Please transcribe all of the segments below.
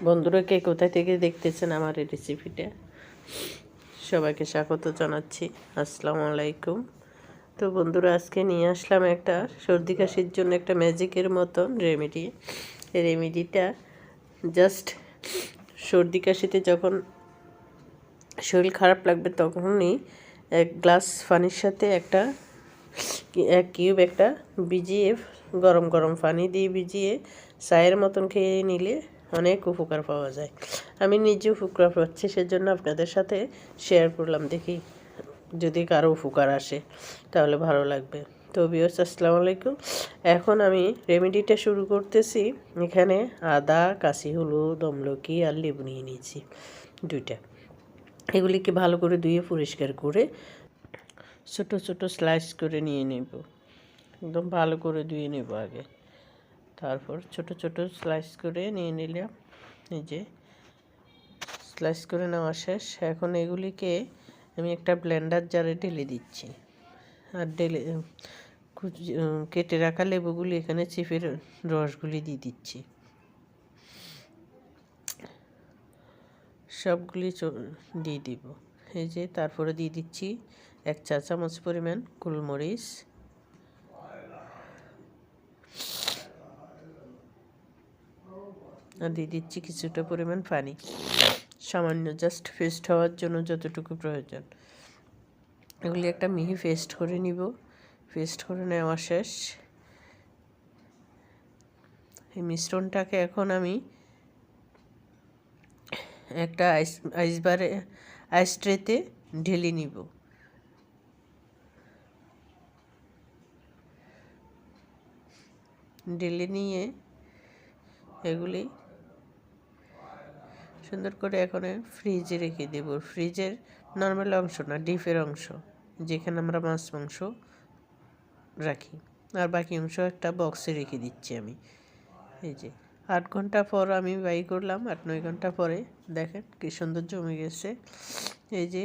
বন্ধুরা, কে কোথায় থেকে দেখতেছেন আমার এই রেসিপিটা, সবাইকে স্বাগত জানাচ্ছি। আসসালামু আলাইকুম। তো বন্ধুরা, আজকে নিয়ে আসলাম একটা সর্দি কাশির জন্য একটা ম্যাজিকের মতন রেমেডি। এই রেমেডিটা জাস্ট সর্দি কাশিতে যখন শরীর খারাপ লাগবে তখনই এক গ্লাস পানির সাথে এক কিউব একটা ভিজিয়ে, গরম গরম পানি দিয়ে ভিজিয়ে চায়ের মতন খেয়ে নিলে অনেক উপকার পাওয়া যায়। আমি নিজে উপকার পাচ্ছি, সেজন্য আপনাদের সাথে শেয়ার করলাম। দেখি যদি কারো উপকার আসে তাহলে ভালো লাগবে। তো ভিউয়ার্স, আসসালামু আলাইকুম। এখন আমি রেমেডিটা শুরু করতেছি। এখানে আদা, কাশি হলুদ, আমলকি আর লেবু নিয়ে নিয়েছি দুইটা। এগুলিকে ভালো করে ধুয়ে পরিষ্কার করে ছোট ছোট স্লাইস করে নিয়ে নেব। একদম ভালো করে ধুয়ে নেব আগে, তারপর ছোট ছোট স্লাইস করে নিয়ে নিলাম। এই যে স্লাইস করে নেওয়া শেষ। এখন এগুলিকে আমি একটা ব্লেন্ডার জারে ঢেলে দিচ্ছি। আর কেটে রাখা লেবুগুলি এখানে চিপে রসগুলি দিয়ে দিচ্ছি। সবগুলি দিয়ে দিব। এই যে তারপরে দিয়ে দিচ্ছি 1 চা চামচ পরিমাণ গোলমরিচ, আর দিয়ে দিচ্ছি কিছুটা পরিমাণ পানি, সামান্য, জাস্ট পেস্ট হওয়ার জন্য যতটুকু প্রয়োজন। এগুলি একটা মিহি পেস্ট করে নিব। পেস্ট করে নেওয়া শেষ। এই মিশ্রণটাকে এখন আমি একটা আইস ট্রেতে ঢেলে নিব। ঢেলে নিয়ে এগুলি সুন্দর করে এখন ফ্রিজে রেখে দেব। ফ্রিজের নর্মাল অংশ না, ডিপের অংশ, যেখানে আমরা মাছ মাংস রাখি। আর বাকি অংশ একটা বক্সে রেখে দিচ্ছি আমি। এই যে 8 ঘন্টা পর আমি বাই করলাম। 8-9 ঘন্টা পরে দেখেন কি সুন্দর জমে গেছে। এই যে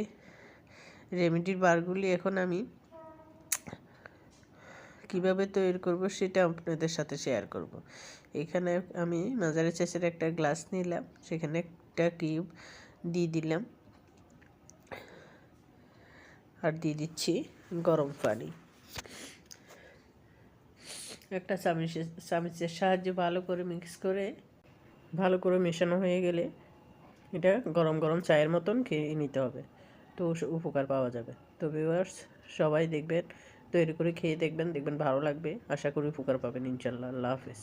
রেমেডির বারগুলি এখন আমি কিভাবে তৈরি করব সেটা আপনাদের সাথে শেয়ার করব। এখানে আমি মাঝারি সাইজের একটা গ্লাস নিলাম, সেখানে একটা কিউব দিয়ে দিলাম, আর দিয়ে দিচ্ছি গরম পানি। একটা চামচের সাহায্যে ভালো করে মিক্স করে, ভালো করে মেশানো হয়ে গেলে এটা গরম গরম চায়ের মতন খেয়ে নিতে হবে। তো উপকার পাওয়া যাবে। তো ভিউয়ার্স, সবাই দেখবেন, তৈরি করে খেয়ে দেখবেন, ভালো লাগবে। আশা করি উপকার পাবেন ইনশাল্লাহ। আল্লাহ হাফেজ।